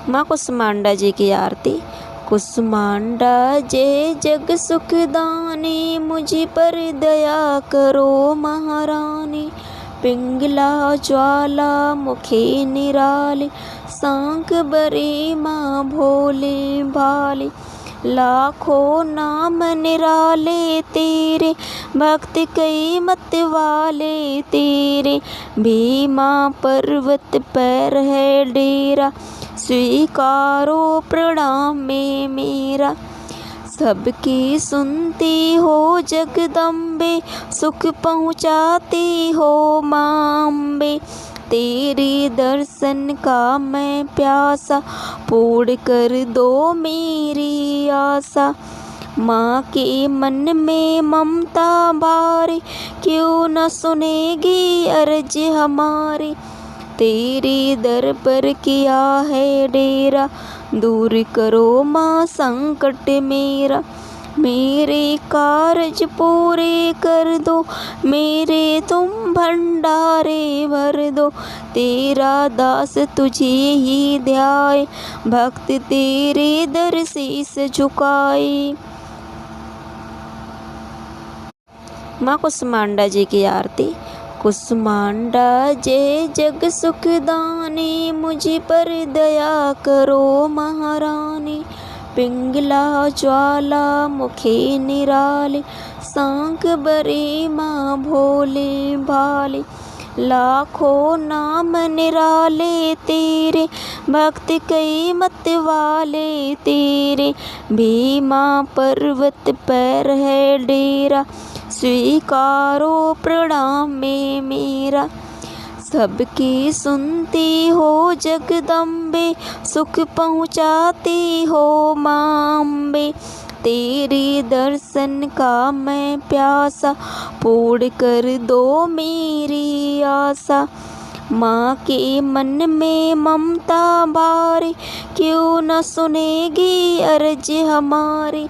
माँ कुसुमांडा जी की आरती। कुसुमांडा जय जग सुख दानी, मुझ पर दया करो महारानी। पिंगला ज्वाला मुखे निराली, सांख बरी माँ भोले भाली। लाखों नाम निराले तेरे, भक्त कई मत वाले तेरे। भीमा पर्वत पर है डेरा, स्वीकारो प्रणाम में मेरा। सबकी सुनती हो जगदम्बे, सुख पहुँचाती हो माँ अम्बे। तेरे दर्शन का मैं प्यासा, पूर्ण कर दो मेरी आशा। माँ के मन में ममता भारी, क्यों न सुनेगी अर्ज हमारी। तेरे दर पर किया है डेरा, दूर करो माँ संकट मेरा। मेरे कारज पूरे कर दो, मेरे तुम भंडारे भर दो। तेरा दास तुझे ही ध्याए, भक्त तेरे दर शीस झुकाए। माँ कुसुमांडा जी की आरती। कुसुमांडा जय जग सुख दानी, मुझ पर दया करो महारानी। पिंगला ज्वाला मुखे निराली, सांख बरी माँ भोले भाली। लाखों नाम निराले तेरे, भक्त कई मत वाले तेरे। भीमा पर्वत पर है डेरा, स्वीकारो प्रणाम में मेरा। सबकी सुनती हो जगदम्बे, सुख पहुँचाती हो माँ अम्बे। तेरे दर्शन का मैं प्यासा, पूर्ण कर दो मेरी आशा। माँ के मन में ममता भारी, क्यों न सुनेगी अर्ज हमारी।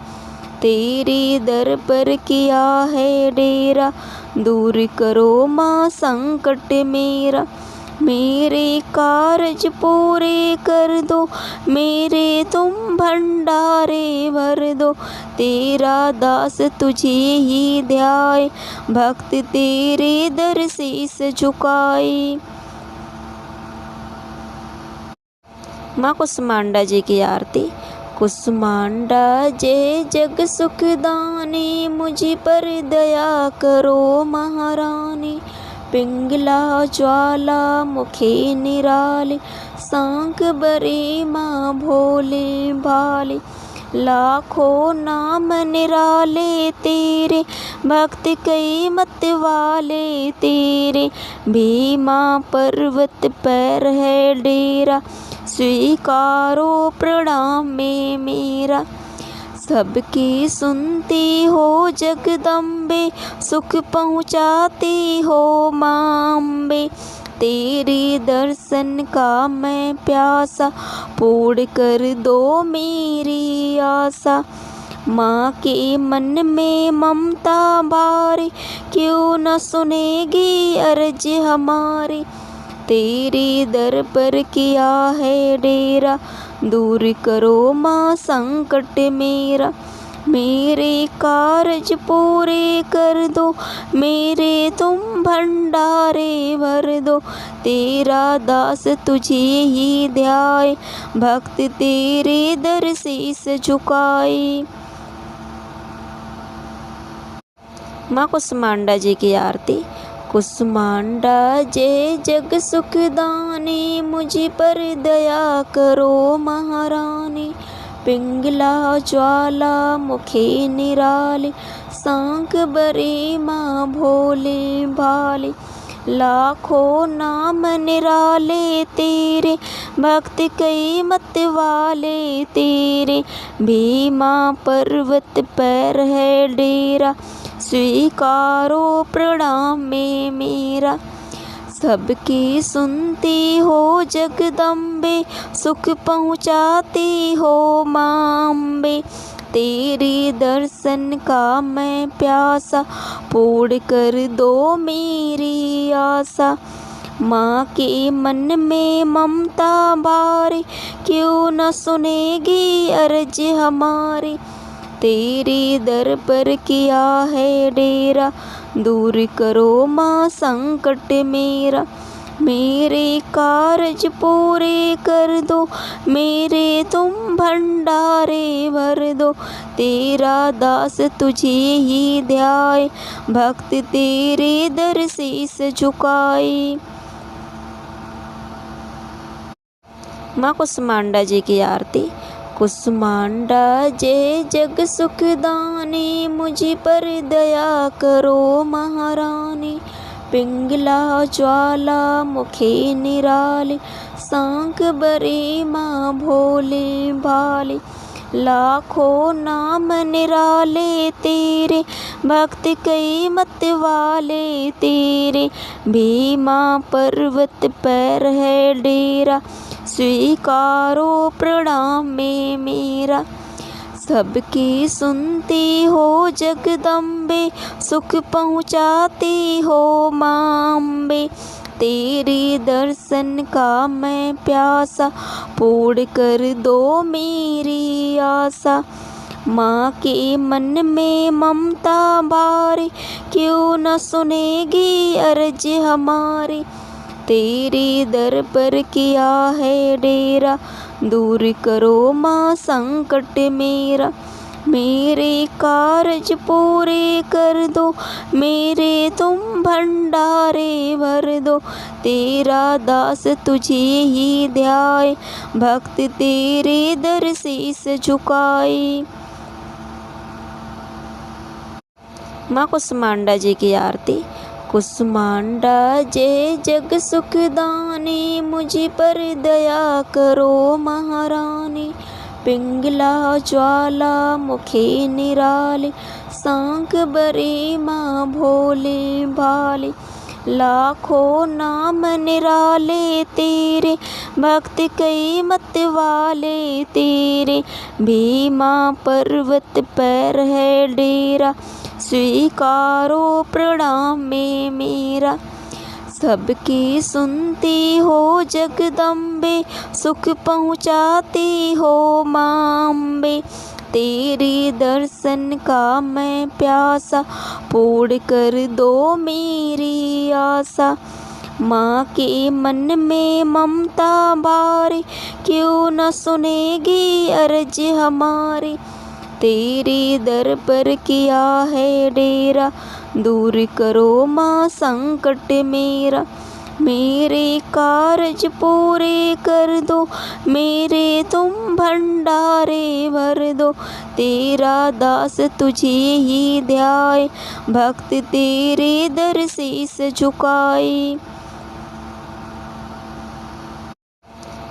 तेरे दर पर किया है डेरा, दूर करो माँ संकट मेरा। मेरे कारज पूरे कर दो, मेरे तुम भंडारे भर दो। तेरा दास तुझे ही ध्याए, भक्त तेरे दर शीस झुकाए। माँ कुसुमांडा जी की आरती। कुसुमांडा जय जग सुख दानी, मुझ पर दया करो महारानी। पिंगला ज्वाला मुखे निराली, सांख बरी माँ भोले भाली। लाखों नाम निराले तेरे, भक्त कई मत वाले तेरे। भीमा पर्वत पर है डेरा, स्वीकारो प्रणाम में मेरा। सबकी सुनती हो जगदम्बे, सुख पहुँचाती हो माँ अम्बे। तेरे दर्शन का मैं प्यासा, पूर्ण कर दो मेरी आशा। माँ के मन में ममता भारी, क्यों न सुनेगी अर्ज हमारी। तेरे दर पर किया है डेरा, दूर करो माँ संकट मेरा। मेरे कारज पूरे कर दो, मेरे तुम भंडारे भर दो। तेरा दास तुझे ही ध्याए, भक्त तेरे दर शीस झुकाए। माँ कुसुमांडा जी की आरती। कुसुमांडा जय जग सुख दानी, मुझ पर दया करो महारानी। पिंगला ज्वाला मुखे निराली, सांख बरी माँ भोले भाली। लाखों नाम निराले तेरे, भक्त कई मत वाले तेरे। भीमा पर्वत पर है डेरा, स्वीकारो प्रणाम में मेरा। सबकी सुनती हो जगदम्बे, सुख पहुँचाती हो माँ अम्बे। तेरे दर्शन का मैं प्यासा, पूर्ण कर दो मेरी आशा। माँ के मन में ममता भारी, क्यों न सुनेगी अर्ज हमारी। तेरे दर पर किया है डेरा, दूर करो माँ संकट मेरा। मेरे कारज पूरे कर दो, मेरे तुम भंडारे भर दो। तेरा दास तुझे ही ध्याए, भक्त तेरे दर शीस झुकाए। माँ कुसुमांडा जी की आरती। कुसुमांडा जय जग सुखदानी, मुझ पर दया करो महारानी। पिंगला ज्वाला मुखे निराली, सांख बरे माँ भोले भाले। लाखों नाम निराले तेरे, भक्त कई मत वाले तेरे। भीमा पर्वत पर है डेरा, स्वीकारो प्रणाम में मेरा। सबकी सुनती हो जगदम्बे, सुख पहुँचाती हो माँ अम्बे। तेरे दर्शन का मैं प्यासा, पूर्ण कर दो मेरी आशा। माँ के मन में ममता भारी, क्यों न सुनेगी अर्ज हमारी। तेरे दर पर किया है डेरा, दूर करो माँ संकट मेरा। मेरे कारज पूरे कर दो, मेरे तुम भंडारे भर दो। तेरा दास तुझे ही ध्याए, भक्त तेरे दर शीस झुकाए। माँ कुसुमांडा जी की आरती। कुसुमांडा जय जग सुखदानी, मुझ पर दया करो महारानी। पिंगला ज्वाला मुखे निराले, सांख बरे माँ भोले भाले। लाखों नाम निराले तेरे, भक्त कई मत वाले तेरे। भीमा पर्वत पर है डेरा, स्वीकारो प्रणाम में मेरा। सबकी सुनती हो जगदम्बे, सुख पहुँचाती हो माँ अम्बे। तेरे दर्शन का मैं प्यासा, पूर्ण कर दो मेरी आशा। माँ के मन में ममता भारी, क्यों न सुनेगी अर्ज हमारी। तेरे दर पर किया है डेरा, दूर करो माँ संकट मेरा। मेरे कारज पूरे कर दो, मेरे तुम भंडारे भर दो। तेरा दास तुझे ही ध्याए, भक्त तेरे दर शीस झुकाए।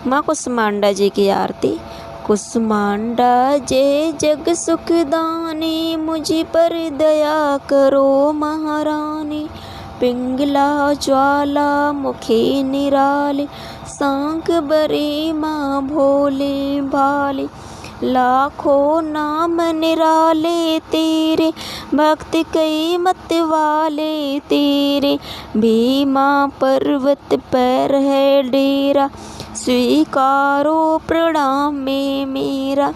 माँ कुसुमांडा जी की आरती। कुसुमांडा जय जग सुखदानी, मुझ पर दया करो महारानी। पिंगला ज्वाला मुखे निराले, सांख बरे माँ भोले भाले। लाखों नाम निराले तेरे, भक्त कई मत वाले तेरे। भीमा पर्वत पर है डेरा, स्वीकारो प्रणाम में मेरा।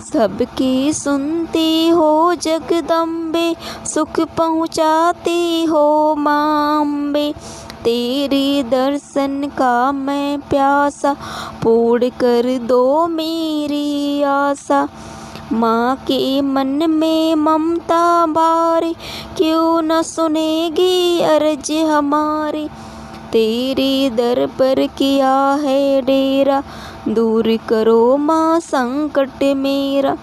सबकी सुनती हो जगदम्बे, सुख पहुँचाती हो माँ अम्बे। तेरे दर्शन का मैं प्यासा, पूर्ण कर दो मेरी आशा। माँ के मन में ममता भारी, क्यों न सुनेगी अर्ज हमारी। तेरे दर पर किया है डेरा, दूर करो माँ संकट मेरा।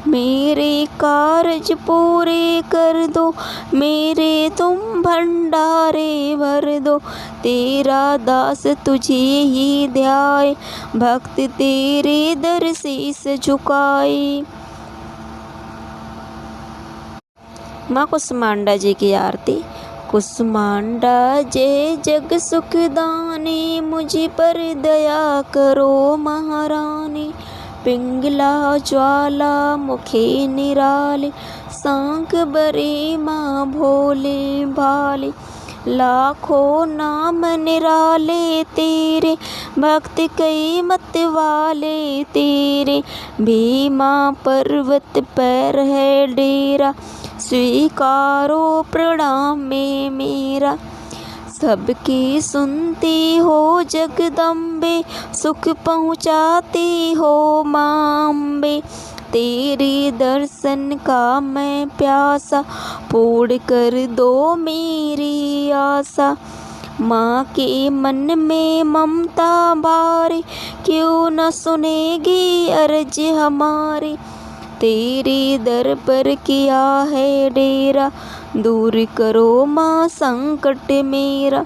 मेरे कारज पूरे कर दो, मेरे तुम भंडारे भर दो। तेरा दास तुझे ही ध्याए, भक्त तेरे दर शीस झुकाए। माँ कुसुमांडा जी की आरती। कुसुमांडा जय जग सुखदानी, मुझ पर दया करो महारानी। पिंगला ज्वाला मुखे निराले, सांख बरे माँ भोले भाले। लाखों नाम निराले तेरे, भक्त कई मत वाले तेरे। भीमा पर्वत पर है डेरा, स्वीकारो प्रणाम में मेरा। सबकी सुनती हो जगदम्बे, सुख पहुँचाती हो माँ अम्बे। तेरे दर्शन का मैं प्यासा, पूर्ण कर दो मेरी आशा। माँ के मन में ममता भारी, क्यों न सुनेगी अर्ज हमारी। तेरे दर पर किया है डेरा, दूर करो माँ संकट मेरा।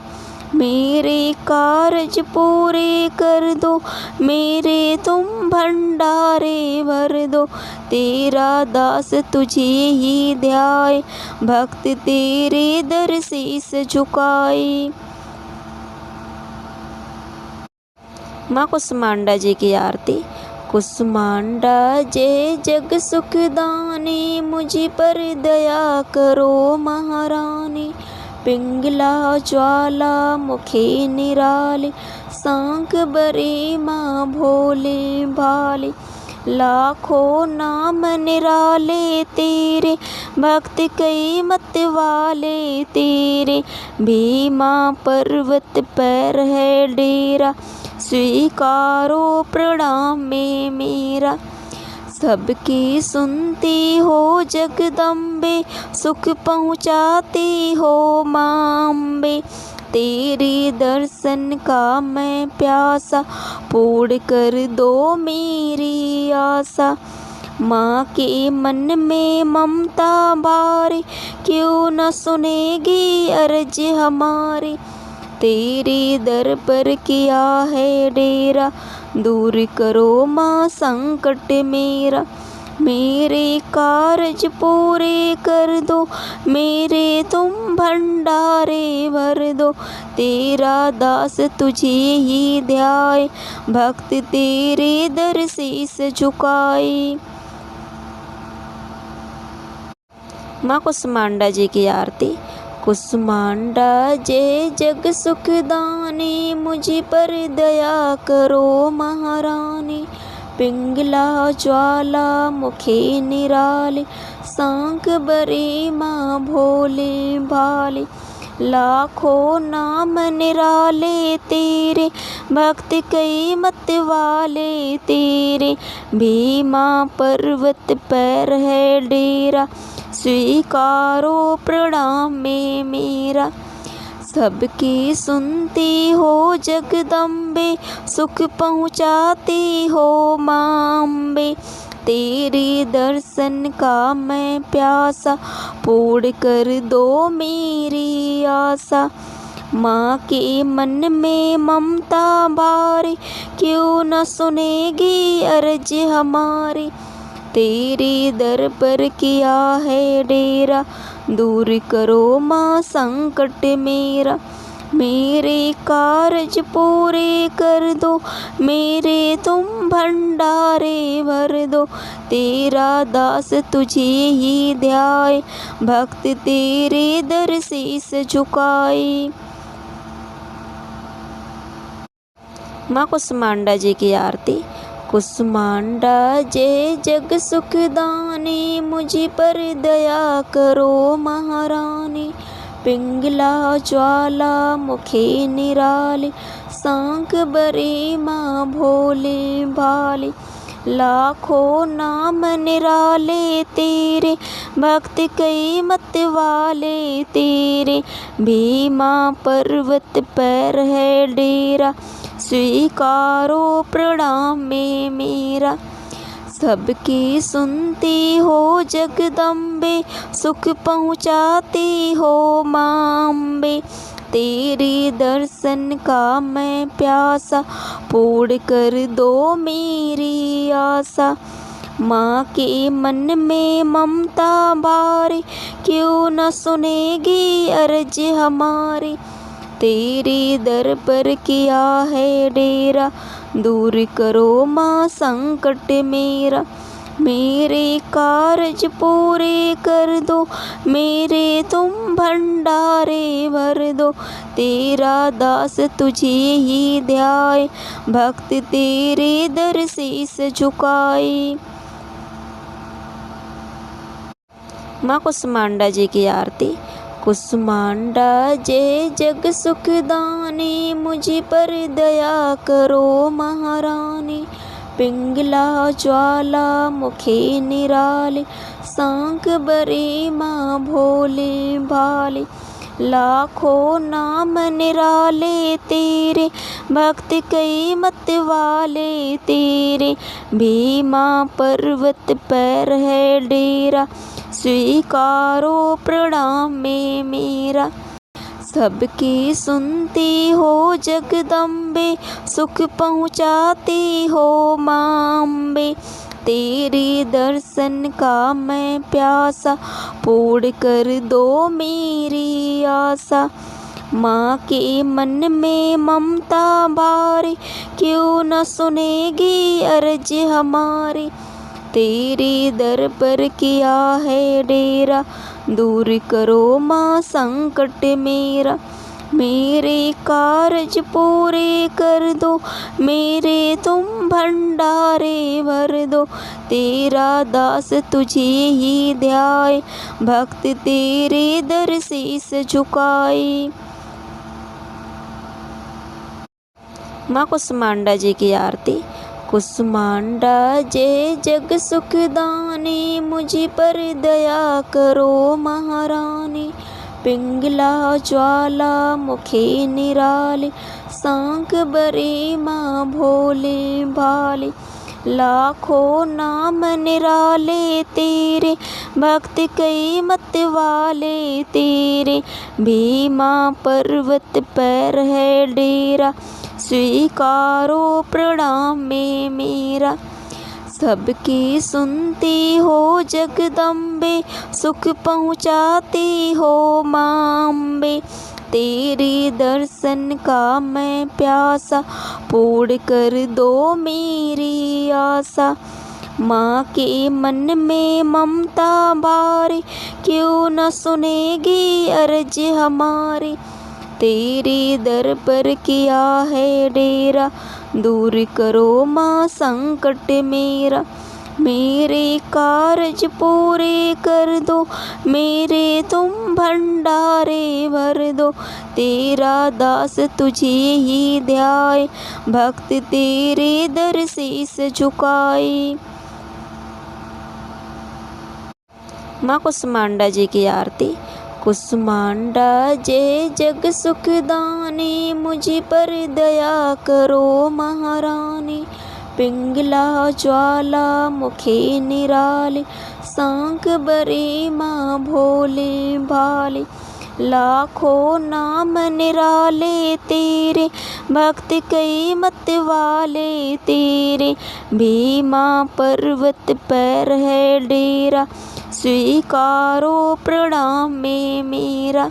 मेरे कारज पूरे कर दो, मेरे तुम भंडारे भर दो। तेरा दास तुझे ही ध्याए, भक्त तेरे दर शीस झुकाए। माँ कुसुमांडा जी की आरती। कुसुमांडा जय जग सुखदानी, मुझ पर दया करो महारानी। पिंगला ज्वाला मुखे निराले, सांख बरे माँ भोले भाले। लाखों नाम निराले तेरे, भक्त कई मत वाले तेरे। भीमा पर्वत पर है डेरा, स्वीकारो प्रणाम में मेरा। सबकी सुनती हो जगदम्बे, सुख पहुँचाती हो माँ अम्बे। तेरे दर्शन का मैं प्यासा, पूर्ण कर दो मेरी आशा। माँ के मन में ममता भारी, क्यों न सुनेगी अर्ज हमारी। तेरे दर पर किया है डेरा, दूर करो माँ संकट मेरा। मेरे कारज पूरे कर दो, मेरे तुम भंडारे भर दो। तेरा दास तुझे ही ध्याए, भक्त तेरे दर शीस झुकाए। माँ कुसुमांडा जी की आरती। कुसुमांडा जय जग सुखदानी, मुझ पर दया करो महारानी। पिंगला ज्वाला मुखे निराले, सांख बरे माँ भोले भाले। लाखों नाम निराले तेरे, भक्त कई मत वाले तेरे। भीमा पर्वत पर है डेरा, स्वीकारो प्रणाम में मेरा। सबकी सुनती हो जगदम्बे, सुख पहुँचाती हो माँ अम्बे। तेरे दर्शन का मैं प्यासा, पूर्ण कर दो मेरी आशा। माँ के मन में ममता भारी, क्यों न सुनेगी अर्ज हमारी। तेरे दर पर किया है डेरा, दूर करो माँ संकट मेरा। मेरे कारज पूरे कर दो, मेरे तुम भंडारे भर दो। तेरा दास तुझे ही ध्याए, भक्त तेरे दर शीस झुकाए। माँ कुसुमांडा जी की आरती। कुसुमांडा जय जग सुखदानी, मुझ पर दया करो महारानी। पिंगला ज्वाला मुखे निराले, सांख बरे माँ भोले भाले। लाखों नाम निराले तेरे, भक्त कई मत वाले तेरे। भीमा पर्वत पर है डेरा, स्वीकारो प्रणाम में मेरा। सबकी सुनती हो जगदम्बे, सुख पहुँचाती हो माँ अम्बे। तेरे दर्शन का मैं प्यासा, पूर्ण कर दो मेरी आशा। माँ के मन में ममता भारी, क्यों न सुनेगी अर्ज हमारी। तेरे दर पर किया है डेरा, दूर करो माँ संकट मेरा। मेरे कारज पूरे कर दो, मेरे तुम भंडारे भर दो। तेरा दास तुझे ही ध्याए, भक्त तेरे दर शीस झुकाए। माँ कुसुमांडा जी की आरती। कुसुमांडा जय जग सुख दानी, मुझ पर दया करो महारानी। पिंगला ज्वाला मुखे निराले, सांक बरे माँ भोले भाले। लाखों नाम निराले तेरे, भक्त कई मत वाले तेरे। भीमा पर्वत पर है डेरा, स्वीकारो प्रणाम में मेरा। सबकी सुनती हो जगदम्बे, सुख पहुँचाती हो माँ अम्बे। तेरे दर्शन का मैं प्यासा, पूर्ण कर दो मेरी आशा। माँ के मन में ममता भारी, क्यों न सुनेगी अर्ज हमारी। तेरे दर पर किया है डेरा, दूर करो माँ संकट मेरा। मेरे कारज पूरे कर दो, मेरे तुम भंडारे भर दो। तेरा दास तुझे ही ध्याए, भक्त तेरे दर शीस झुकाए। माँ कुसुमांडा जी की आरती। कुसुमांडा जय जग सुख दानी, मुझ पर दया करो महारानी। पिंगला ज्वाला मुखे निराले, सांक बरे माँ भोले भाले। लाखों नाम निराले तेरे, भक्त कई मत वाले तेरे। भीमा पर्वत पर है डेरा, स्वीकारो प्रणाम में मेरा। सबकी सुनती हो जगदम्बे, सुख पहुँचाती हो माँ अम्बे। तेरे दर्शन का मैं प्यासा, पूर्ण कर दो मेरी आशा। माँ के मन में ममता भारी, क्यों न सुनेगी अर्ज हमारी। तेरे दर पर किया है डेरा, दूर करो माँ संकट मेरा। मेरे कारज पूरे कर दो, मेरे तुम भंडारे भर दो। तेरा दास तुझे ही ध्याए, भक्त तेरे दर शीस झुकाए। माँ कुसुमांडा जी की आरती। कुसुमांडा जय जग सुख दानी, मुझ पर दया करो महारानी। पिंगला ज्वाला मुखे निराले, सांक बरे माँ भोले भाले। लाखों नाम निराले तेरे, भक्त कई मत वाले तेरे। भीमा पर्वत पर है डेरा, स्वीकारो प्रणाम में मेरा।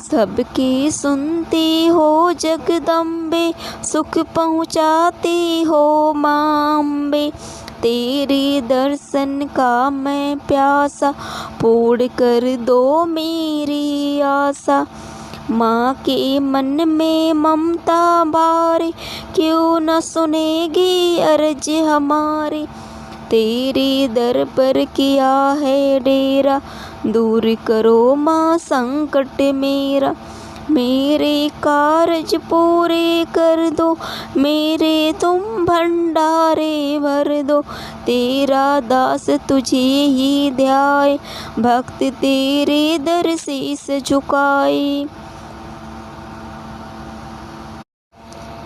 सबकी सुनती हो जगदम्बे, सुख पहुँचाती हो माँ अम्बे। तेरे दर्शन का मैं प्यासा, पूर्ण कर दो मेरी आशा। माँ के मन में ममता भारी, क्यों न सुनेगी अर्ज हमारी। तेरे दर पर किया है डेरा, दूर करो माँ संकट मेरा। मेरे कारज पूरे कर दो, मेरे तुम भंडारे भर दो। तेरा दास तुझे ही ध्याए, भक्त तेरे दर शीस झुकाए।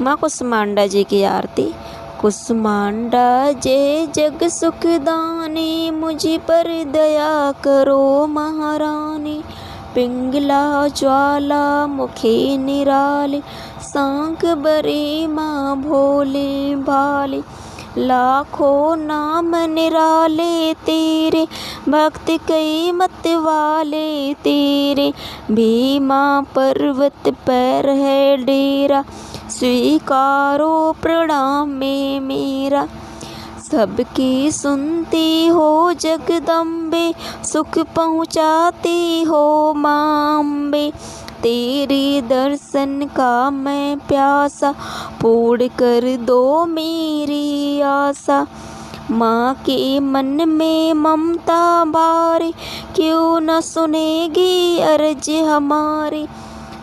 माँ कुसुमांडा जी की आरती। कुसुमांडा जय जग सुख दानी, मुझ पर दया करो महारानी। पिंगला ज्वाला मुखे निराले, सांक बरे माँ भोले भाले। लाखों नाम निराले तेरे, भक्त कई मत वाले तेरे। भीमा पर्वत पर है डेरा, स्वीकारो प्रणाम में मेरा। सबकी सुनती हो जगदम्बे, सुख पहुँचाती हो माँ अम्बे। तेरे दर्शन का मैं प्यासा, पूर्ण कर दो मेरी आशा। माँ के मन में ममता भारी, क्यों न सुनेगी अर्ज हमारी।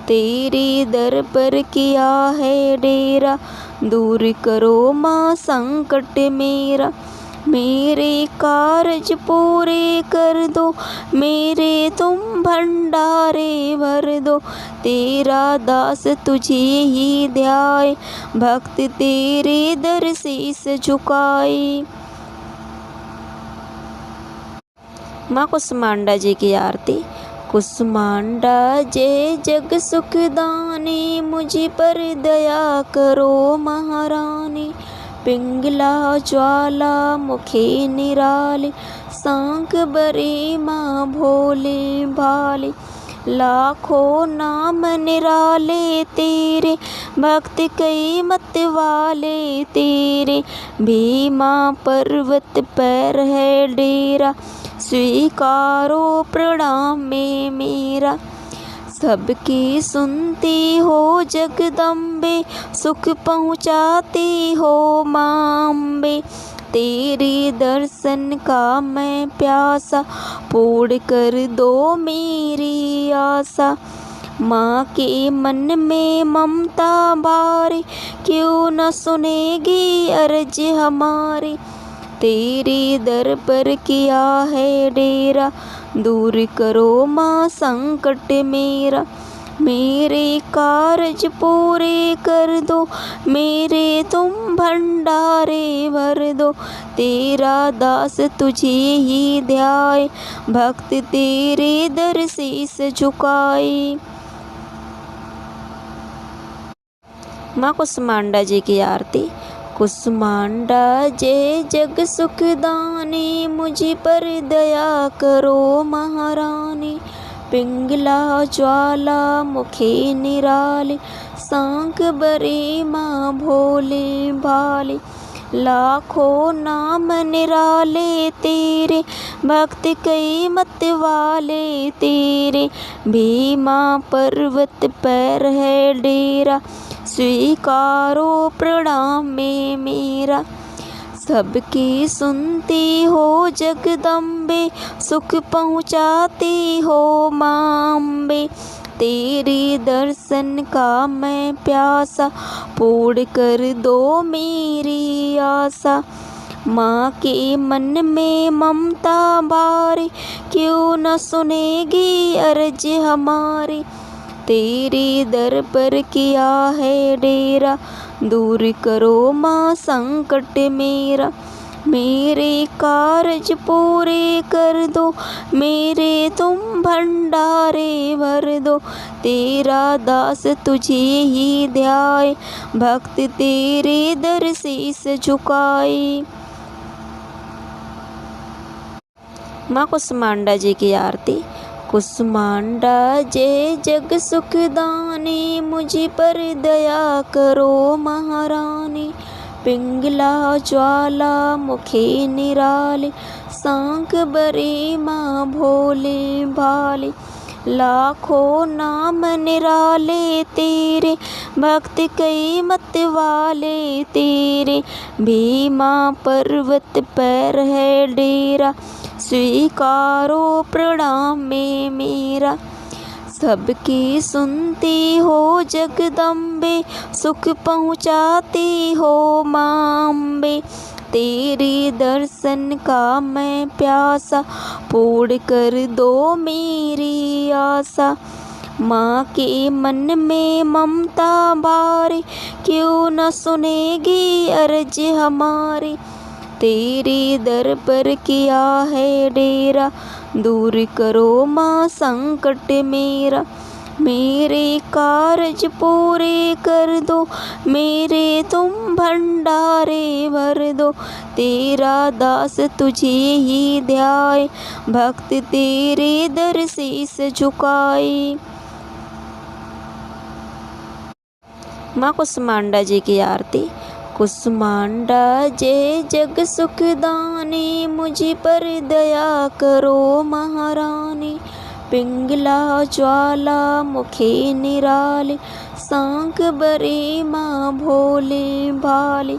तेरे दर पर किया है डेरा, दूर करो माँ संकट मेरा। मेरे कारज पूरे कर दो, मेरे तुम भंडारे भर दो। तेरा दास तुझे ही ध्याए, भक्त तेरे दर शीस झुकाए। माँ कुसुमांडा जी की आरती। कुसुमांडा जय जग सुखदानी, मुझ पर दया करो महारानी। पिंगला ज्वाला मुखे निराले, सांक बरे माँ भोले भाले। लाखों नाम निराले तेरे, भक्त कई मत वाले तेरे। भीमा पर्वत पर है डेरा, स्वीकारो प्रणाम में मेरा। सबकी सुनती हो जगदम्बे, सुख पहुँचाती हो माँ अम्बे। तेरे दर्शन का मैं प्यासा, पूर्ण कर दो मेरी आशा। माँ के मन में ममता भारी, क्यों न सुनेगी अर्ज हमारी। तेरे दर पर किया है डेरा, दूर करो माँ संकट मेरा। मेरे कारज पूरे कर दो, मेरे तुम भंडारे भर दो। तेरा दास तुझे ही ध्याए, भक्त तेरे दर शीस झुकाए। माँ कुसुमांडा जी की आरती। कुसुमांडा जय जग सुखदानी, मुझ पर दया करो महारानी। पिंगला ज्वाला मुखे निराले, सांक बरे माँ भोले भाले। लाखों नाम निराले तेरे, भक्त कई मत वाले तेरे। भीमा पर्वत पर है डेरा, स्वीकारो प्रणाम में मेरा। सबकी सुनती हो जगदम्बे, सुख पहुँचाती हो माँ अम्बे। तेरे दर्शन का मैं प्यासा, पूर्ण कर दो मेरी आशा। माँ के मन में ममता भारी, क्यों न सुनेगी अर्ज हमारी। तेरे दर पर किया है डेरा, दूर करो माँ संकट मेरा। मेरे कारज पूरे कर दो, मेरे तुम भंडारे भर दो। तेरा दास तुझे ही ध्याए, भक्त तेरे दर शीस झुकाए। माँ कुसुमांडा जी की आरती। कुसुमांडा जय जग सुखदानी, मुझ पर दया करो महारानी। पिंगला ज्वाला मुखे निराले, सांक बरे माँ भोले भाले। लाखों नाम निराले तेरे, भक्त कई मत वाले तेरे। भीमा पर्वत पर है डेरा, स्वीकारो प्रणाम में मेरा। सबकी सुनती हो जगदम्बे, सुख पहुँचाती हो माँ अम्बे। तेरे दर्शन का मैं प्यासा, पूर्ण कर दो मेरी आशा। माँ के मन में ममता भारी, क्यों न सुनेगी अर्ज हमारी। तेरे दर पर किया है डेरा, दूर करो माँ संकट मेरा। मेरे कारज पूरे कर दो, मेरे तुम भंडारे भर दो। तेरा दास तुझे ही ध्याए, भक्त तेरे दर शीस झुकाए। माँ कुसुमांडा जी की आरती। कुसुमांडा जय जग सुखदानी, मुझ पर दया करो महारानी। पिंगला ज्वाला मुखी निराली, सांख बरी माँ भोले भाली।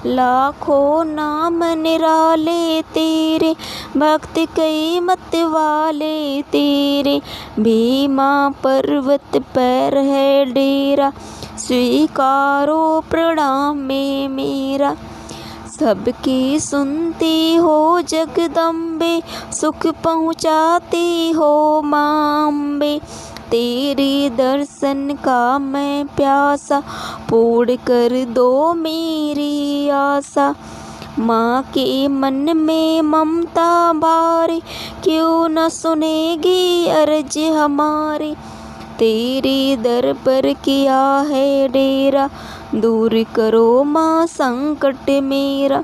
लाखों नाम निराले तेरे, भक्त कई मत वाले तेरे। भीमा पर्वत पर है डेरा, स्वीकारो प्रणाम में मेरा। सबकी सुनती हो जगदम्बे, सुख पहुँचाती हो माँ अम्बे। तेरे दर्शन का मैं प्यासा, पूर्ण कर दो मेरी आशा। माँ के मन में ममता भारी, क्यों न सुनेगी अर्ज हमारी। तेरे दर पर किया है डेरा, दूर करो माँ संकट मेरा।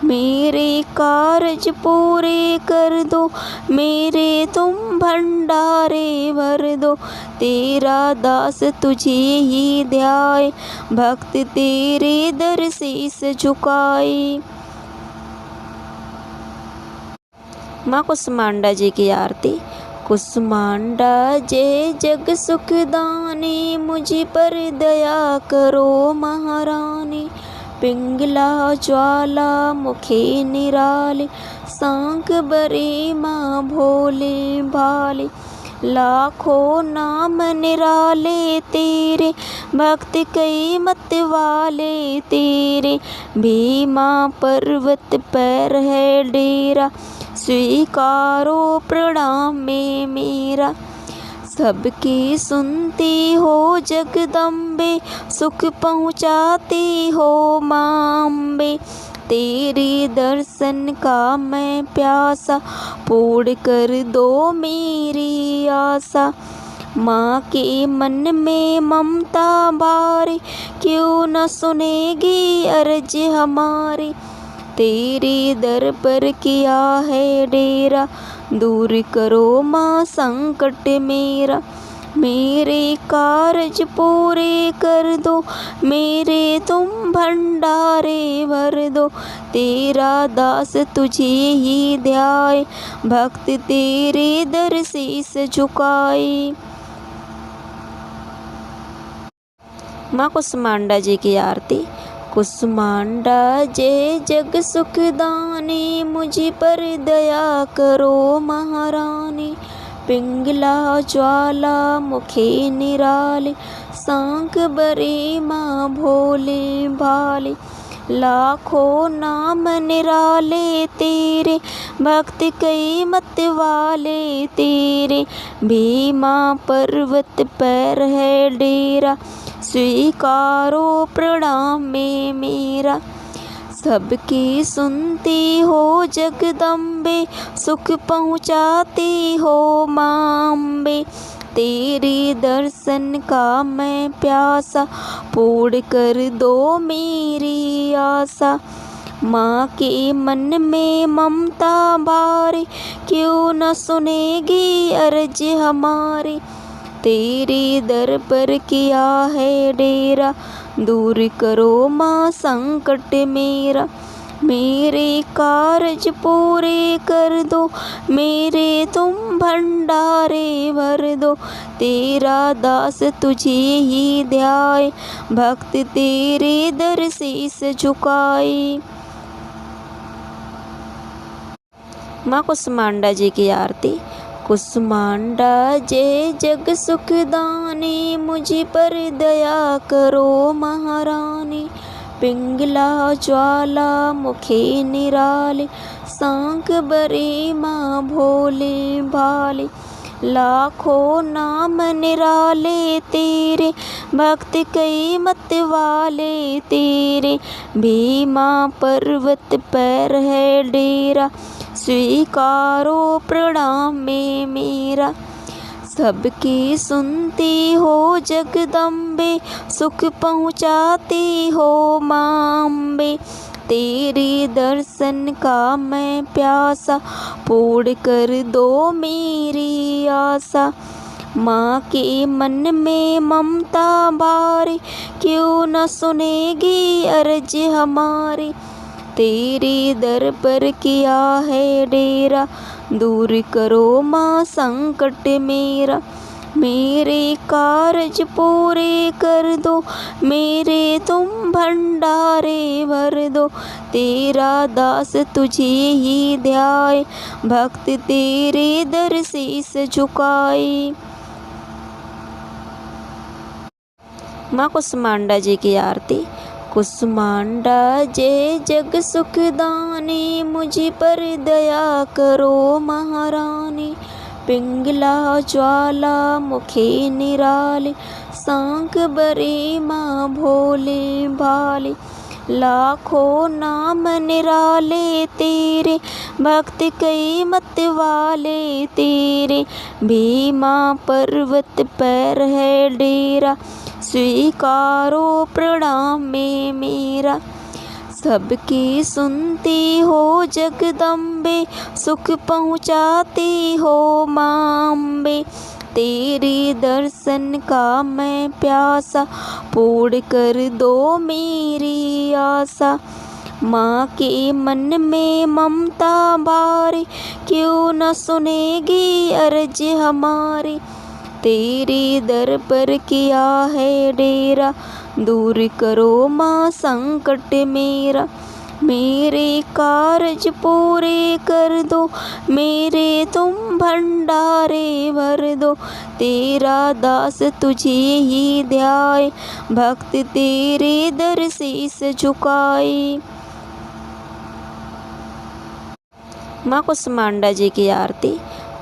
मेरे कार्य पूरे कर दो, मेरे तुम भंडारे भर दो। तेरा दास तुझे ही ध्याए, भक्त तेरे दर शीस झुकाए। माँ कुसुमांडा जी की आरती। कुसुमांडा जय जग सुखदानी, मुझ पर दया करो महारानी। पिंगला ज्वाला मुखी निराली, सांख बरी माँ भोले भाली। लाखों नाम निराले तेरे, भक्त कई मत वाले तेरे। भीमा पर्वत पर है डेरा, स्वीकारो प्रणाम में मेरा। सबकी सुनती हो जगदम्बे, सुख पहुँचाती हो माँ अम्बे। तेरे दर्शन का मैं प्यासा, पूर्ण कर दो मेरी आशा। माँ के मन में ममता भारी, क्यों न सुनेगी अर्ज हमारी। तेरे दर पर किया है डेरा, दूर करो माँ संकट मेरा। मेरे कार्य पूरे कर दो, मेरे तुम भंडारे भर दो। तेरा दास तुझे ही ध्याए, भक्त तेरे दर शीस झुकाए। माँ कुसुमांडा जी की आरती। कुसुमांडा जय जग सुखदानी, मुझ पर दया करो महारानी। पिंगला ज्वाला मुखी निराली, सांख बरी माँ भोले भाली। लाखों नाम निराले तेरे, भक्त कई मत वाले तेरे। भीमा पर्वत पर है डेरा, स्वीकारो प्रणाम में मेरा। सबकी सुनती हो जगदम्बे, सुख पहुँचाती हो माँ अम्बे। तेरे दर्शन का मैं प्यासा, पूर्ण कर दो मेरी आशा। माँ के मन में ममता भारी, क्यों न सुनेगी अर्ज हमारी। तेरे दर पर किया है डेरा, दूर करो माँ संकट मेरा। मेरे कार्य पूरे कर दो, मेरे तुम भंडारे भर दो। तेरा दास तुझे ही ध्याए, भक्त तेरे दर शीस झुकाए। माँ कुसुमांडा जी की आरती। कुसुमांडा जय जग सुखदानी, मुझ पर दया करो महारानी। पिंगला ज्वाला मुखी निराली, सांख बरी माँ भोले भाली। लाखों नाम निराले तेरे, भक्त कई मत वाले तेरे। भीमा पर्वत पर है डेरा, स्वीकारो प्रणाम में मेरा। सबकी सुनती हो जगदम्बे, सुख पहुँचाती हो माँ अम्बे। तेरे दर्शन का मैं प्यासा, पूर्ण कर दो मेरी आशा। माँ के मन में ममता भारी, क्यों न सुनेगी अर्ज हमारी। तेरे दर पर किया है डेरा, दूर करो माँ संकट मेरा। मेरे कारज पूरे कर दो, मेरे तुम भंडारे भर दो। तेरा दास तुझे ही ध्याए, भक्त तेरे दर शीस झुकाए। माँ कुसुमांडा जी की आरती। कुसुमांडा जय जग सुखदानी, मुझ पर दया करो महारानी। पिंगला ज्वाला मुखी निराली, सांक बरे माँ भोले भाले। लाखों नाम निराले तेरे, भक्त कई मत वाले तेरे। भीमा पर्वत पर है डेरा, स्वीकारो प्रणाम में मेरा। सबकी सुनती हो जगदम्बे, सुख पहुँचाती हो माँ अम्बे। तेरे दर्शन का मैं प्यासा, पूर्ण कर दो मेरी आशा। माँ के मन में ममता भारी, क्यों न सुनेगी अर्ज हमारी। तेरे दर पर किया है डेरा, दूर करो माँ संकट मेरा। मेरे कारज पूरे कर दो, मेरे तुम भंडारे भर दो। तेरा दास तुझे ही ध्याए, भक्त तेरे दर शीस झुकाए। माँ कुसुमांडा जी की आरती।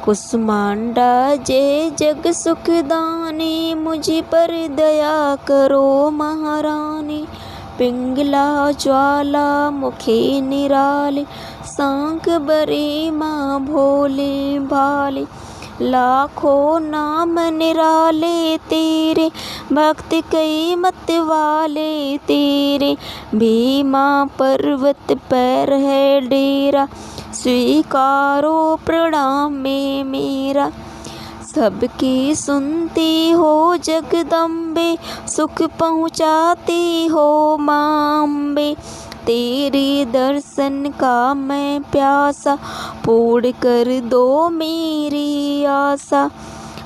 कुसुमांडा जय जग सुखदानी, मुझ पर दया करो महारानी। पिंगला ज्वाला मुखी निराली, सांक बरे माँ भोले भाले। लाखों नाम निराले तेरे, भक्त कई मत वाले तेरे। भीमा पर्वत पर है डेरा, स्वीकारो प्रणाम में मेरा। सबकी सुनती हो जगदम्बे, सुख पहुँचाती हो माँ अम्बे। तेरे दर्शन का मैं प्यासा, पूर्ण कर दो मेरी आशा।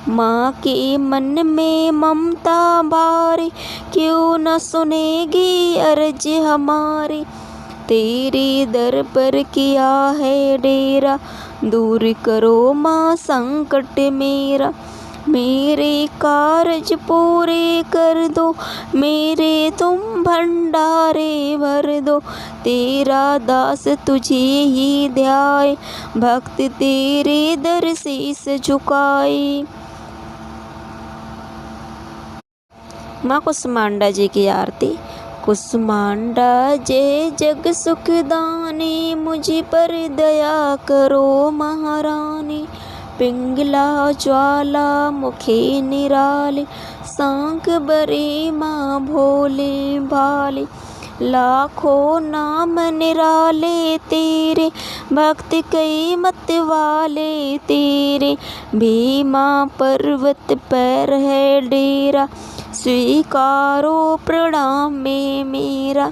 माँ के मन में ममता भारी, क्यों न सुनेगी अर्ज हमारी। तेरे दर पर किया है डेरा, दूर करो माँ संकट मेरा। मेरे कारज पूरे कर दो, मेरे तुम भंडारे भर दो। तेरा दास तुझे ही ध्याए, भक्त तेरे दर शीस झुकाए। माँ कुसुमांडा जी की आरती। कुसुमांडा जय जग सुखदानी, मुझ पर दया करो महारानी। पिंगला ज्वाला मुखी निराली, सांक बरे माँ भोले भाले। लाखों नाम निराले तेरे, भक्त कई मत वाले तेरे। भीमा पर्वत पर है डेरा, स्वीकारो प्रणाम में मेरा।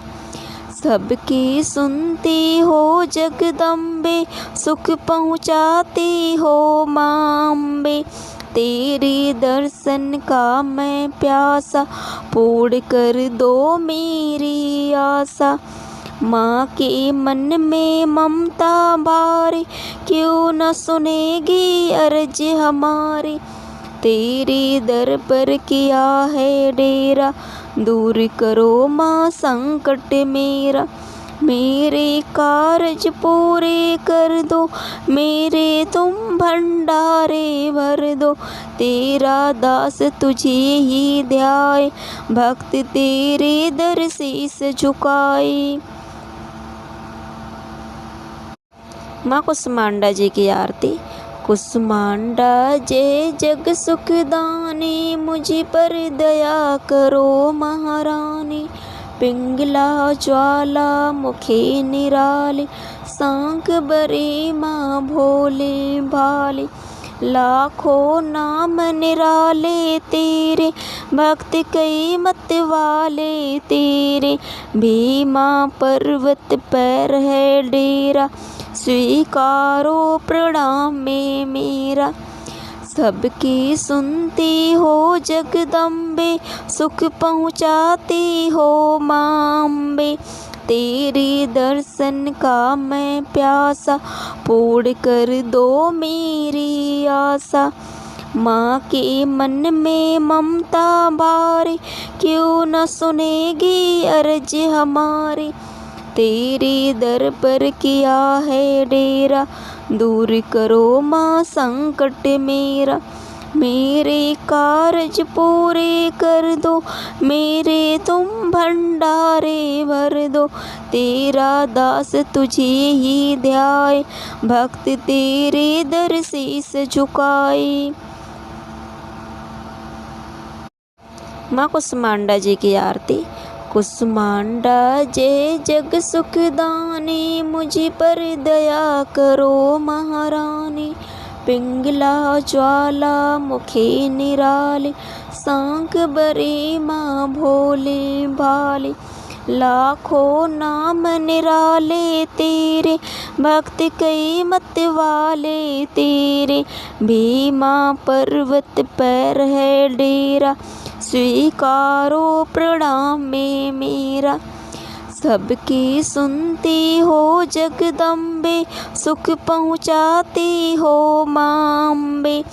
सबकी सुनती हो जगदम्बे, सुख पहुँचाती हो माँ अम्बे। तेरे दर्शन का मैं प्यासा, पूर्ण कर दो मेरी आशा। माँ के मन में ममता भारी, क्यों न सुनेगी अर्ज हमारी। तेरे दर पर किया है डेरा, दूर करो माँ संकट मेरा। मेरे कारज पूरे कर दो, मेरे तुम भंडारे भर दो। तेरा दास तुझे ही ध्याए, भक्त तेरे दर शीस झुकाए। माँ कुसुमांडा जी की आरती। कुसुमांडा जय जग सुखदानी, मुझ पर दया करो महारानी। पिंगला ज्वाला मुखी निराली, सांक बरे माँ भोले भाले। लाखों नाम निराले तेरे, भक्त कई मत वाले तेरे। भीमा पर्वत पर है डेरा, स्वीकारो प्रणाम में मेरा। सबकी सुनती हो जगदम्बे, सुख पहुँचाती हो माँ अम्बे। तेरे दर्शन का मैं प्यासा, पूर्ण कर दो मेरी आशा। माँ के मन में ममता भारी, क्यों न सुनेगी अर्ज हमारी। तेरे दर पर किया है डेरा, दूर करो माँ संकट मेरा। मेरे कार्य पूरे कर दो, मेरे तुम भंडारे भर दो। तेरा दास तुझे ही ध्याए, भक्त तेरे दर शीस झुकाए। माँ कुसुमांडा जी की आरती। कुसुमांडा जय जग सुखदानी, मुझ पर दया करो महारानी। पिंगला ज्वाला मुखे निराले, सांक बरे माँ भोले भाले। लाखों नाम निराले तेरे, भक्त कई मत वाले तेरे। भीमा पर्वत पर है डेरा, स्वीकारो प्रणाम में मेरा। सबकी सुनती हो जगदम्बे, सुख पहुँचाती हो माँ अम्बे।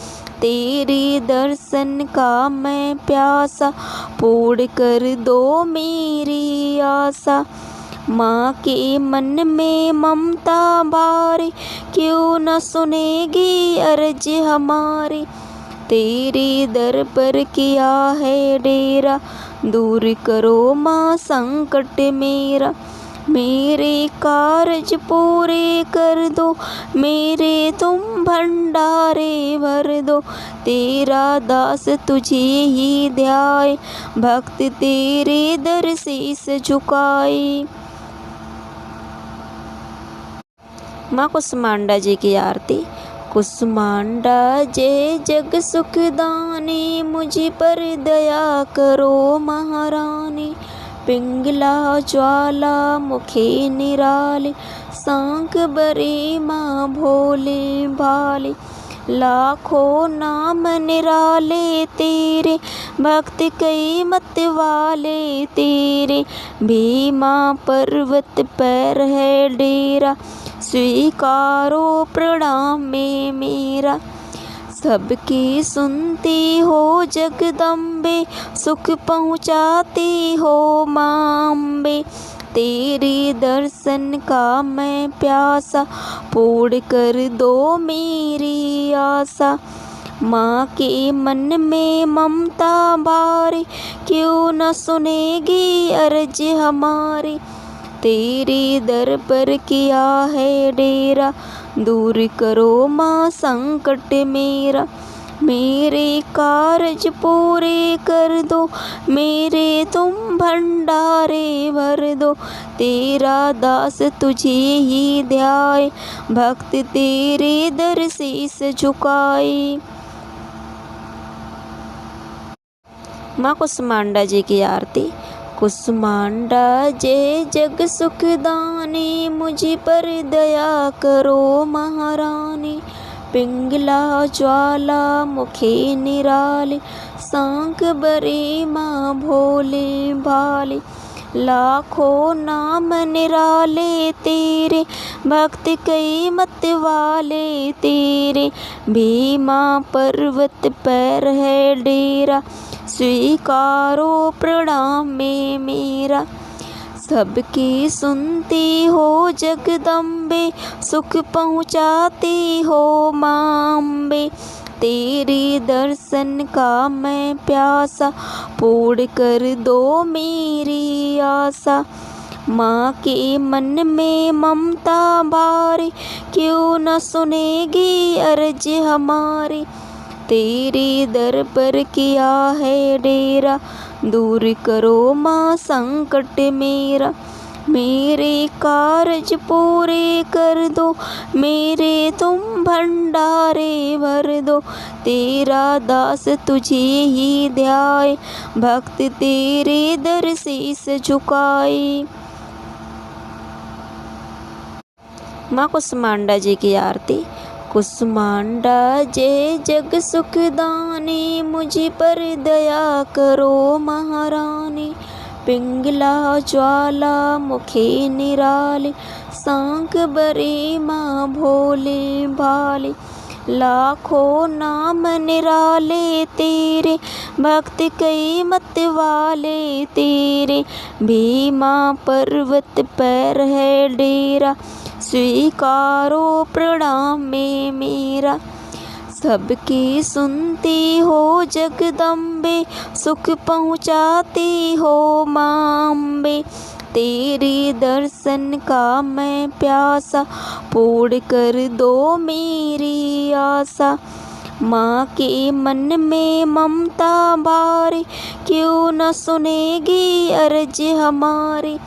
तेरे दर्शन का मैं प्यासा, पूर्ण कर दो मेरी आशा। माँ के मन में ममता भारी, क्यों न सुनेगी अर्ज हमारी। तेरे दर पर किया है डेरा, दूर करो माँ संकट मेरा। मेरे कार्य पूरे कर दो, मेरे तुम भंडारे भर दो। तेरा दास तुझे ही ध्याए, भक्त तेरे दर शीस झुकाए। माँ कुसुमांडा जी की आरती। कुसुमांडा जय जग सुखदानी, मुझ पर दया करो महारानी। पिंगला ज्वाला मुखे निराले, सांक बरे माँ भोले भाले। लाखों नाम निराले तेरे, भक्त कई मत वाले तेरे। भीमा पर्वत पर है डेरा, स्वीकारो प्रणाम में मेरा। सबकी सुनती हो जगदम्बे, सुख पहुँचाती हो माँ अम्बे। तेरे दर्शन का मैं प्यासा, पूर्ण कर दो मेरी आशा। माँ के मन में ममता भारी, क्यों न सुनेगी अर्ज हमारी। तेरे दर पर किया है डेरा, दूर करो माँ संकट मेरा। मेरे कार्य पूरे कर दो, मेरे तुम भंडारे भर दो। तेरा दास तुझे ही ध्याए, भक्त तेरे दर शीस झुकाए। माँ कुसुमांडा जी की आरती। कुसुमांडा जय जग सुखदानी, मुझ पर दया करो महारानी। पिंगला ज्वाला मुखे निराले, सांक बरे माँ भोले भाले। लाखों नाम निराले तेरे, भक्त कई मत वाले तेरे। भीमा पर्वत पर है डेरा, स्वीकारो प्रणाम में मेरा। सबकी सुनती हो जगदम्बे, सुख पहुँचाती हो माँ अम्बे। तेरे दर्शन का मैं प्यासा, पूर्ण कर दो मेरी आशा। माँ के मन में ममता भारी, क्यों न सुनेगी अर्ज हमारी। तेरे दर पर किया है डेरा, दूर करो माँ संकट मेरा। मेरे कार्य पूरे कर दो, मेरे तुम भंडारे भर दो, तेरा दास तुझे ही ध्याए, भक्त तेरे दर शीस झुकाए। माँ कुसुमांडा जी की आरती। कुसुमांडा जय जग सुख दानी, मुझ पर दया करो महारानी। पिंगला ज्वाला मुखे निराले, सांक बरे माँ भोले भाले। लाखों नाम निराले तेरे, भक्त कई मत वाले तेरे। भीमा पर्वत पर है डेरा, स्वीकारो प्रणाम में मेरा। सबकी सुनती हो जगदम्बे, सुख पहुँचाती हो माँ अम्बे। तेरे दर्शन का मैं प्यासा, पूर्ण कर दो मेरी आशा। माँ के मन में ममता भारी, क्यों न सुनेगी अर्ज हमारी।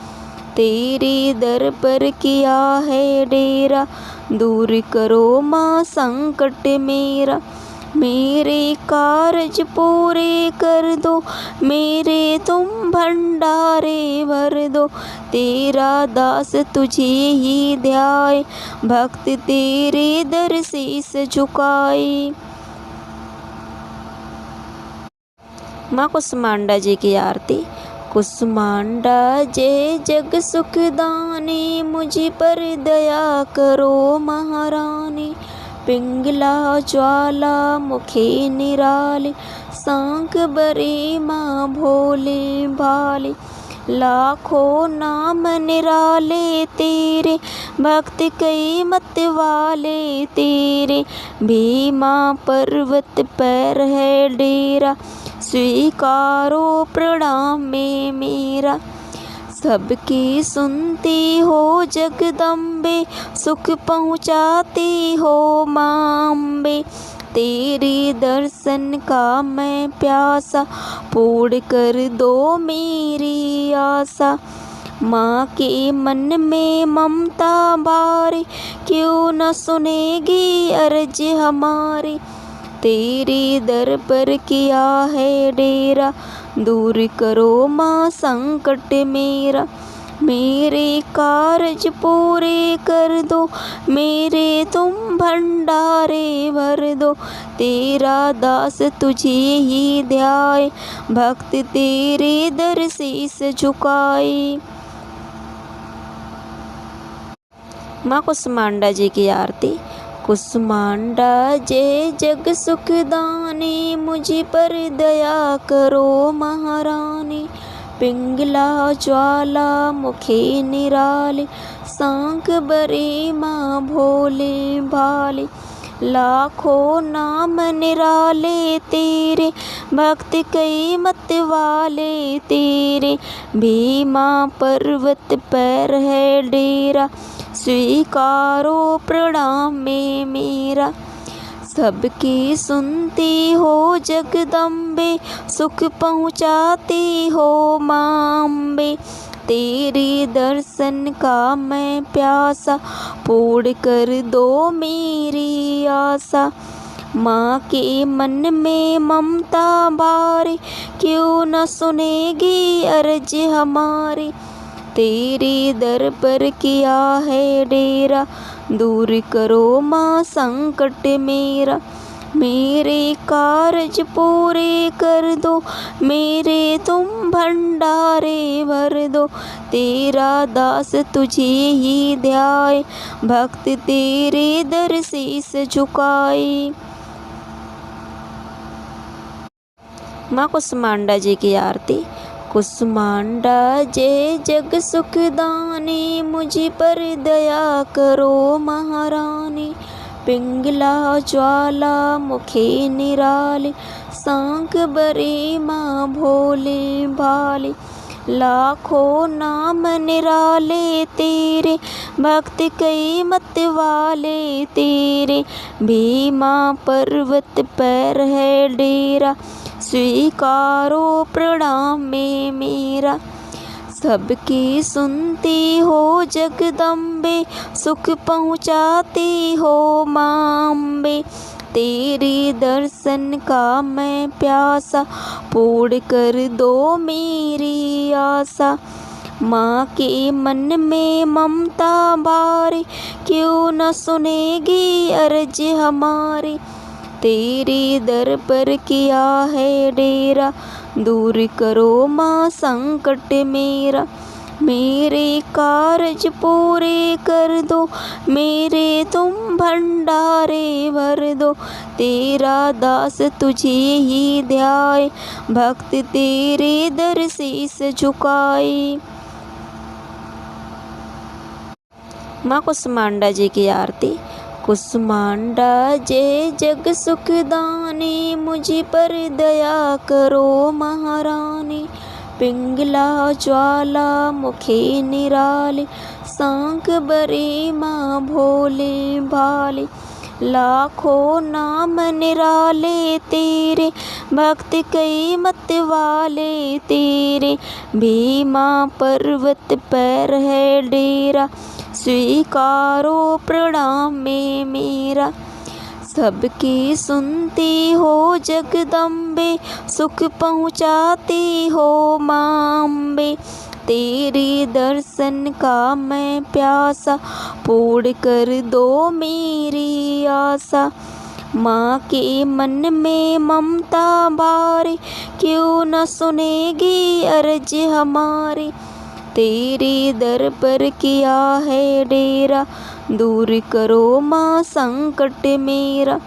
तेरे दर पर किया है डेरा, दूर करो माँ संकट मेरा। मेरे कारज पूरे कर दो, मेरे तुम भंडारे भर दो। तेरा दास तुझे ही ध्याए, भक्त तेरे दर शीस झुकाए। माँ कुसुमांडा जी की आरती। कुसुमांडा जय जग सुख दानी, मुझ पर दया करो महारानी। पिंगला ज्वाला मुखे निराले, सांक बरे माँ भोले भाले। लाखों नाम निराले तेरे, भक्त कई मत वाले तेरे। भीमा पर्वत पर है डेरा, स्वीकारो प्रणाम में मेरा। सबकी सुनती हो जगदम्बे, सुख पहुँचाती हो माँ अम्बे। तेरे दर्शन का मैं प्यासा, पूर्ण कर दो मेरी आशा। माँ के मन में ममता भारी, क्यों न सुनेगी अर्ज हमारी। तेरे दर पर किया है डेरा, दूर करो माँ संकट मेरा। मेरे कारज पूरे कर दो, मेरे तुम भंडारे भर दो। तेरा दास तुझे ही ध्याए, भक्त तेरे दर शीस झुकाए। माँ कुसुमांडा जी की आरती। कुसुमांडा जय जग सुख दानी, मुझ पर दया करो महारानी। पिंगला ज्वाला मुखे निराले, सांक बरे माँ भोले भाले। लाखों नाम निराले तेरे, भक्त कई मत वाले तेरे। भीमा पर्वत पर है डेरा, स्वीकारो प्रणाम में मेरा। सबकी सुनती हो जगदम्बे, सुख पहुँचाती हो माँ अम्बे। तेरे दर्शन का मैं प्यासा, पूर्ण कर दो मेरी आशा। माँ के मन में ममता भारी, क्यों न सुनेगी अर्ज हमारी। तेरे दर पर किया है डेरा, दूर करो माँ संकट मेरा। मेरे कारज पूरे कर दो, मेरे तुम भंडारे भर दो। तेरा दास तुझे ही ध्याए, भक्त तेरे दर शीस झुकाए। माँ कुसुमांडा जी की आरती। कुसुमांडा जय जग सुख दानी, मुझ पर दया करो महारानी। पिंगला ज्वाला मुखे निराले, सांक बरे माँ भोले भाले। लाखों नाम निराले तेरे, भक्त कई मत वाले तेरे। भीमा पर्वत पर है डेरा, स्वीकारो प्रणाम में मेरा। सबकी सुनती हो जगदम्बे, सुख पहुँचाती हो माँ अम्बे। तेरे दर्शन का मैं प्यासा, पूर्ण कर दो मेरी आशा। माँ के मन में ममता भारी, क्यों न सुनेगी अर्ज हमारी। तेरे दर पर किया है डेरा, दूर करो माँ संकट मेरा। मेरे कारज पूरे कर दो, मेरे तुम भंडारे भर दो। तेरा दास तुझे ही ध्याए, भक्त तेरे दर शीस झुकाए। माँ कुसुमांडा जी की आरती। कुसुमांडा जय जग सुखदानी, मुझ पर दया करो महारानी। पिंगला ज्वाला मुखे निराले, सांक बरे माँ भोले भाले। लाखों नाम निराले तेरे, भक्त कई मत वाले तेरे। भीमा पर्वत पर है डेरा, स्वीकारो प्रणाम में मेरा। सबकी सुनती हो जगदम्बे, सुख पहुँचाती हो माँ अम्बे। तेरे दर्शन का मैं प्यासा, पूर्ण कर दो मेरी आशा। माँ के मन में ममता भारी, क्यों न सुनेगी अर्ज हमारी। तेरे दर पर किया है डेरा, दूर करो माँ संकट मेरा।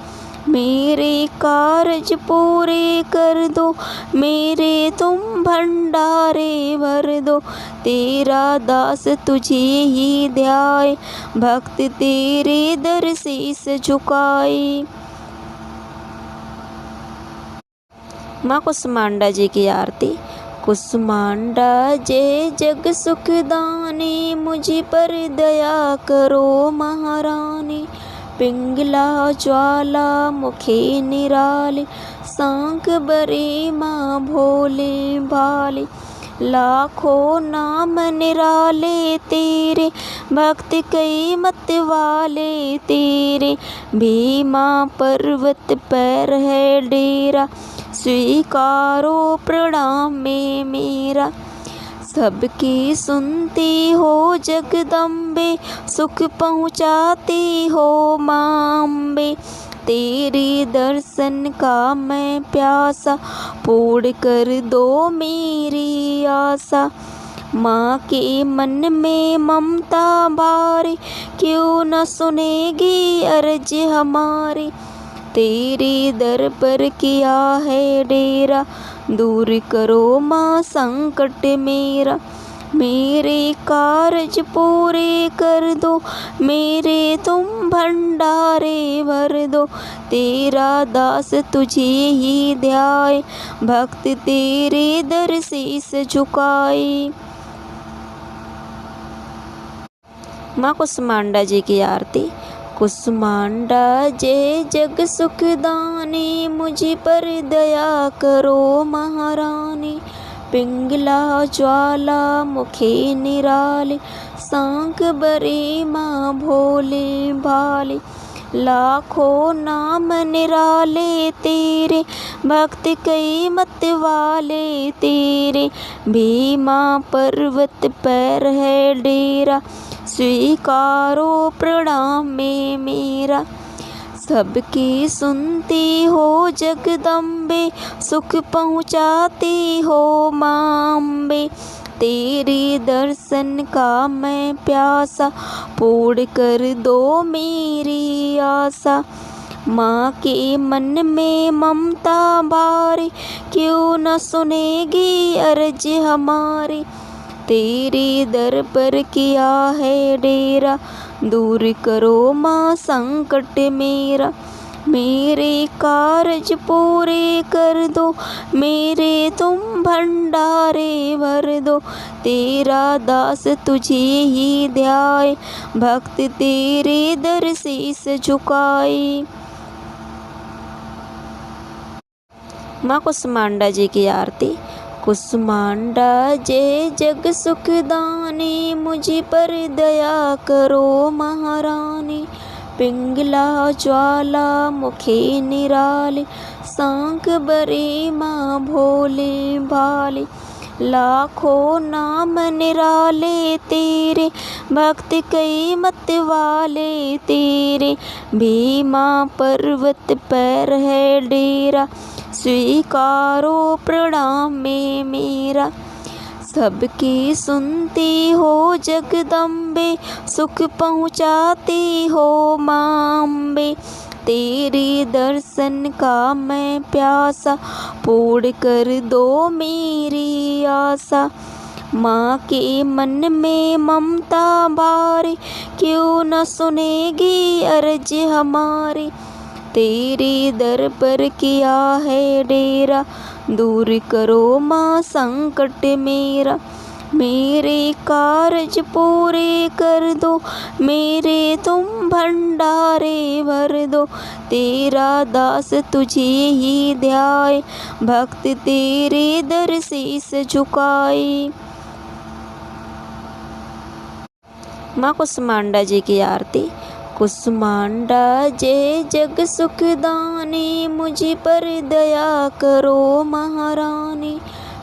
मेरे कारज पूरे कर दो, मेरे तुम भंडारे भर दो। तेरा दास तुझे ही ध्याए, भक्त तेरे दर शीस झुकाए। माँ कुसुमांडा जी की आरती। कुसुमांडा जय जग सुखदानी, मुझ पर दया करो महारानी। पिंगला ज्वाला मुखे निराले, सांक बरे माँ भोले भाले। लाखों नाम निराले तेरे, भक्त कई मत वाले तेरे। भीमा पर्वत पर है डेरा, स्वीकारो प्रणाम में मेरा। सबकी सुनती हो जगदम्बे, सुख पहुँचाती हो माँ अम्बे। तेरे दर्शन का मैं प्यासा, पूर्ण कर दो मेरी आशा। माँ के मन में ममता भारी, क्यों न सुनेगी अर्ज हमारी। तेरे दर पर किया है डेरा, दूर करो माँ संकट मेरा। मेरे कारज पूरे कर दो, मेरे तुम भंडारे भर दो। तेरा दास तुझे ही ध्याए, भक्त तेरे दर शीस झुकाए। माँ कुसुमांडा जी की आरती। कुसुमांडा जय जग सुखदानी, मुझ पर दया करो महारानी। पिंगला ज्वाला मुखे निराले, सांक बरे माँ भोले भाले। लाखों नाम निराले तेरे, भक्त कई मत वाले तेरे। भीमा पर्वत पर है डेरा, स्वीकारो प्रणाम में मेरा। सबकी सुनती हो जगदम्बे, सुख पहुँचाती हो माँ अम्बे। तेरे दर्शन का मैं प्यासा, पूर्ण कर दो मेरी आशा। माँ के मन में ममता भारी, क्यों न सुनेगी अर्ज हमारी। तेरे दर पर किया है डेरा, दूर करो माँ संकट मेरा। मेरे कारज पूरे कर दो, मेरे तुम भंडारे भर दो। तेरा दास तुझे ही ध्याए, भक्त तेरे दर शीस झुकाए। माँ कुसुमांडा जी की आरती। कुसुमांडा जय जग सुखदानी, मुझ पर दया करो महारानी। पिंगला ज्वाला मुखे निराले, सांख बरे माँ भोले भाले। लाखों नाम निराले तेरे, भक्त कई मत वाले तेरे। भीमा पर्वत पर है डेरा, स्वीकारो प्रणाम में मेरा। सबकी सुनती हो जगदम्बे, सुख पहुँचाती हो माँ अम्बे। तेरे दर्शन का मैं प्यासा, पूर्ण कर दो मेरी आशा। माँ के मन में ममता भारी, क्यों न सुनेगी अर्ज हमारी। तेरे दर पर किया है डेरा, दूर करो माँ संकट मेरा। मेरे कारज पूरे कर दो, मेरे तुम भंडारे भर दो। तेरा दास तुझे ही ध्याए, भक्त तेरे दर शीस झुकाए। माँ कुसुमांडा जी की आरती। कुसुमांडा जय जग सुखदानी, मुझ पर दया करो महारानी।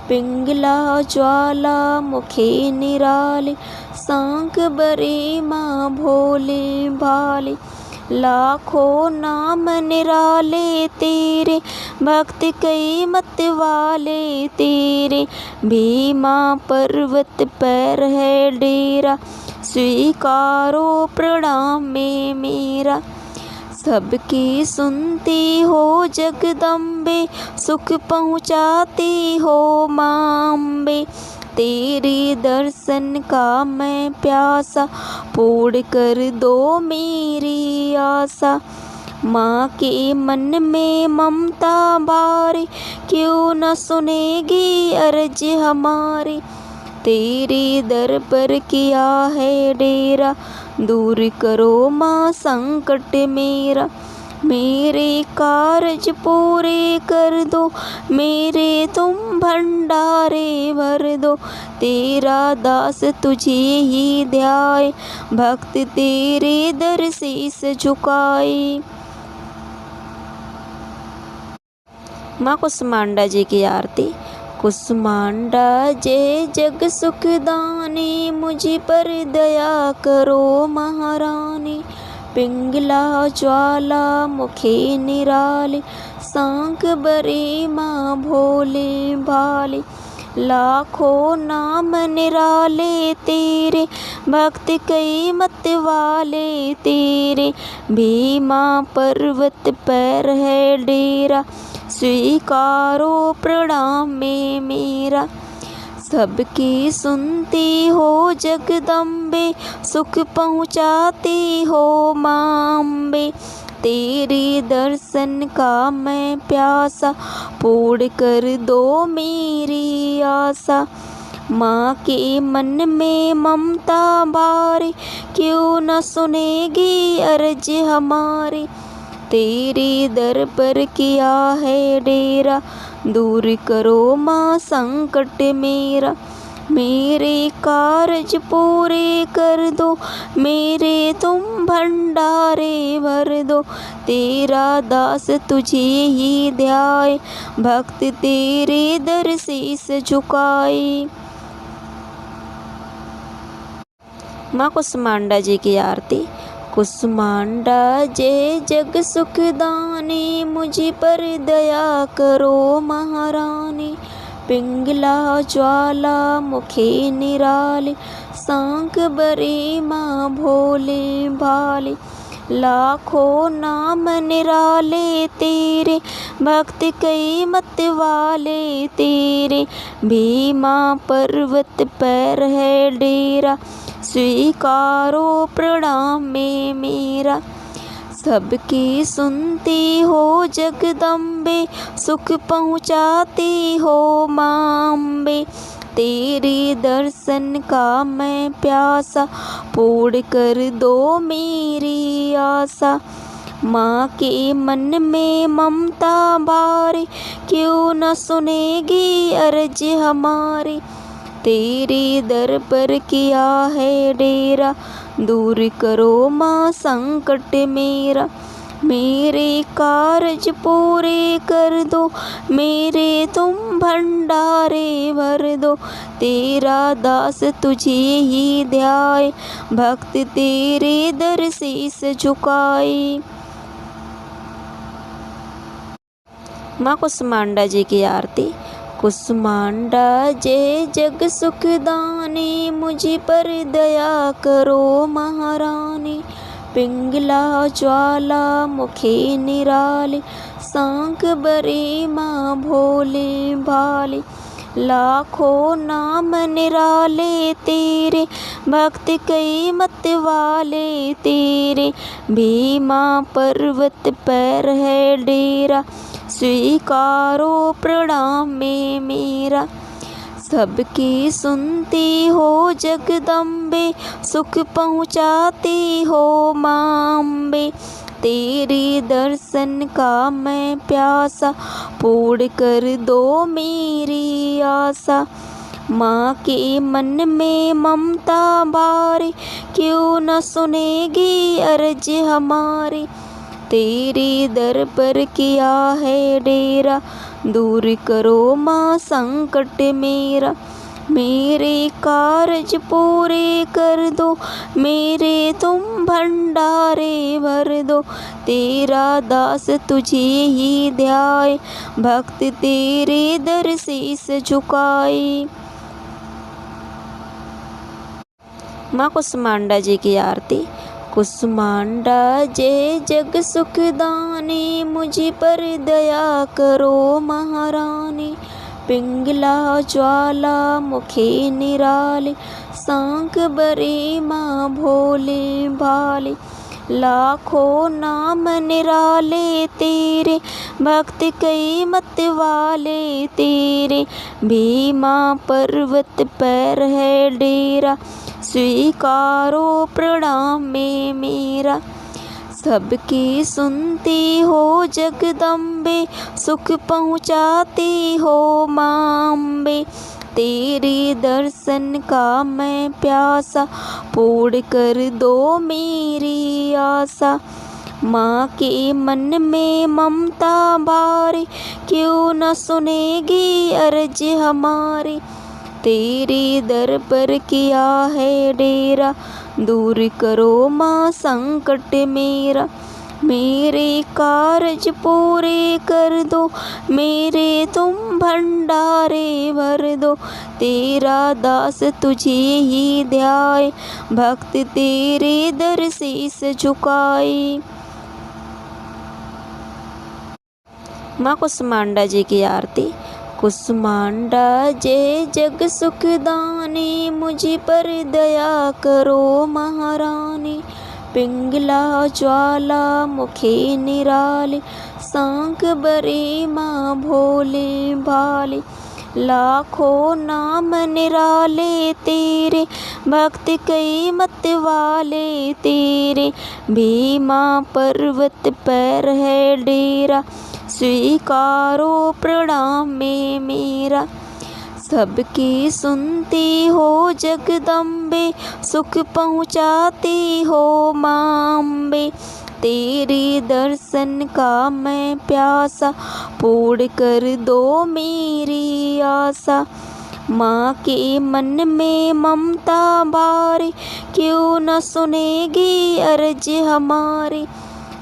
पिंगला ज्वाला मुखे निराले, सांख बरे माँ भोले भाले। लाखों नाम निराले तेरे, भक्त कई मत वाले तेरे। भीमा पर्वत पर है डेरा, स्वीकारो प्रणाम में मेरा। सबकी सुनती हो जगदम्बे, सुख पहुँचाती हो माँ अम्बे। तेरे दर्शन का मैं प्यासा, पूर्ण कर दो मेरी आशा। माँ के मन में ममता भारी, क्यों न सुनेगी अर्ज हमारी। तेरे दर पर किया है डेरा, दूर करो माँ संकट मेरा। मेरे कारज पूरे कर दो, मेरे तुम भंडारे भर दो। तेरा दास तुझे ही ध्याए, भक्त तेरे दर शीस झुकाए। माँ कुसुमांडा जी की आरती। कुसुमांडा जय जग सुखदानी, मुझ पर दया करो महारानी। पिंगला ज्वाला मुखे निराले, सांख बरे माँ भोले भाले। लाखों नाम निराले तेरे, भक्त कई मत वाले तेरे। भीमा पर्वत पर है डेरा, स्वीकारो प्रणाम में मेरा। सबकी सुनती हो जगदम्बे, सुख पहुँचाती हो माँ अम्बे। तेरे दर्शन का मैं प्यासा, पूर्ण कर दो मेरी आशा। माँ के मन में ममता भारी, क्यों न सुनेगी अर्ज हमारी। तेरे दर पर किया है डेरा, दूर करो माँ संकट मेरा। मेरे कारज पूरे कर दो, मेरे तुम भंडारे भर दो। तेरा दास तुझे ही ध्याए, भक्त तेरे दर शीस झुकाए। माँ कुसुमांडा जी की आरती। कुसुमांडा जय जग सुखदानी, मुझ पर दया करो महारानी। पिंगला ज्वाला मुखे निराले, सांख बरे माँ भोले भाले। लाखों नाम निराले तेरे, भक्त कई मत वाले तेरे। भीमा पर्वत पर है डेरा, स्वीकारो प्रणाम में मेरा। सबकी सुनती हो जगदम्बे, सुख पहुँचाती हो माँ अम्बे। तेरे दर्शन का मैं प्यासा, पूर्ण कर दो मेरी आशा। माँ के मन में ममता भारी, क्यों न सुनेगी अर्ज हमारी। तेरे दर पर किया है डेरा, दूर करो माँ संकट मेरा। मेरे कारज पूरे कर दो, मेरे तुम भंडारे भर दो। तेरा दास तुझे ही ध्याए, भक्त तेरे दर शीस झुकाए। माँ कुसुमांडा जी की आरती। कुसुमांडा जय जग सुखदानी, मुझ पर दया करो महारानी। पिंगला ज्वाला मुखे निराले, सांक बरे माँ भोले भाले। लाखों नाम निराले तेरे, भक्त कई मत वाले तेरे। भीमा पर्वत पर है डेरा, स्वीकारो प्रणाम में मेरा। सबकी सुनती हो जगदम्बे, सुख पहुँचाती हो माँ अम्बे। तेरे दर्शन का मैं प्यासा, पूर्ण कर दो मेरी आशा। माँ के मन में ममता भारी, क्यों न सुनेगी अर्ज हमारी। तेरे दर पर किया है डेरा, दूर करो माँ संकट मेरा। मेरे कारज पूरे कर दो, मेरे तुम भंडारे भर दो। तेरा दास तुझे ही ध्याए, भक्त तेरे दर शीस झुकाए। माँ कुसुमांडा जी की आरती। कुसुमांडा जय जग सुखदानी, मुझ पर दया करो महारानी। पिंगला ज्वाला मुखे निराले, सांक बरे माँ भोले भाले। लाखों नाम निराले तेरे, भक्त कई मत वाले तेरे। भीमा पर्वत पर है डेरा, स्वीकारो प्रणाम में मेरा। सबकी सुनती हो जगदम्बे, सुख पहुँचाती हो माँ अम्बे। तेरे दर्शन का मैं प्यासा, पूर्ण कर दो मेरी आशा। माँ के मन में ममता भारी, क्यों न सुनेगी अर्ज हमारी। तेरे दर पर किया है डेरा, दूर करो माँ संकट मेरा। मेरे कारज पूरे कर दो, मेरे तुम भंडारे भर दो। तेरा दास तुझे ही ध्याए, भक्त तेरे दर शीस झुकाए। माँ कुसुमांडा जी की आरती। कुसुमांडा जय जग सुखदानी, मुझ पर दया करो महारानी। पिंगला ज्वाला मुखे निराले, सांक बरे माँ भोले भाले। लाखों नाम निराले तेरे, भक्त कई मत वाले तेरे। भीमा पर्वत पर है डेरा, स्वीकारो प्रणाम में मेरा। सबकी सुनती हो जगदम्बे, सुख पहुँचाती हो माँ अम्बे। तेरे दर्शन का मैं प्यासा, पूर्ण कर दो मेरी आशा। माँ के मन में ममता भारी, क्यों न सुनेगी अर्ज हमारी।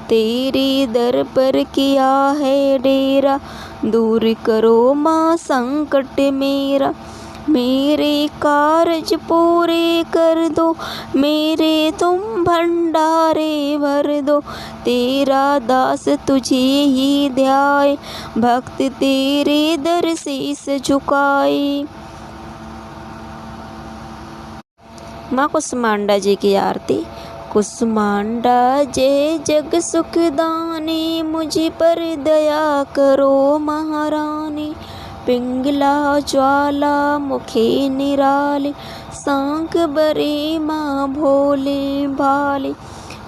तेरे दर पर किया है डेरा, दूर करो माँ संकट मेरा। मेरे कारज पूरे कर दो, मेरे तुम भंडारे भर दो। तेरा दास तुझे ही ध्याए, भक्त तेरे दर शीस झुकाए। माँ कुसुमांडा जी की आरती। कुसुमांडा जय जग सुखदानी, मुझ पर दया करो महारानी। पिंगला ज्वाला मुखे निराले, सांक बरे माँ भोले भाले।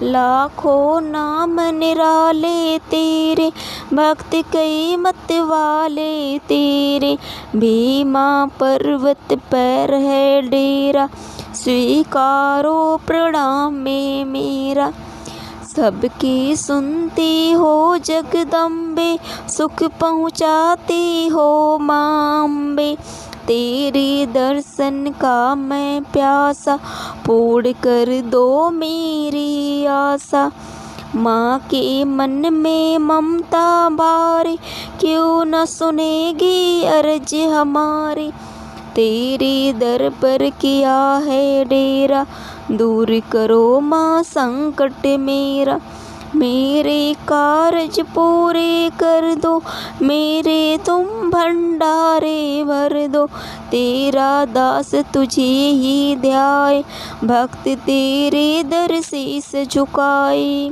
लाखों नाम निराले तेरे, भक्त कई मत वाले तेरे। भीमा पर्वत पर है डेरा, स्वीकारो प्रणाम में मेरा। सबकी सुनती हो जगदम्बे, सुख पहुँचाती हो माँ अम्बे। तेरे दर्शन का मैं प्यासा, पूर्ण कर दो मेरी आशा। माँ के मन में ममता भारी, क्यों न सुनेगी अर्ज हमारी। तेरे दर पर किया है डेरा, दूर करो माँ संकट मेरा। मेरे कारज पूरे कर दो, मेरे तुम भंडारे भर दो। तेरा दास तुझे ही ध्याए, भक्त तेरे दर शीस झुकाए।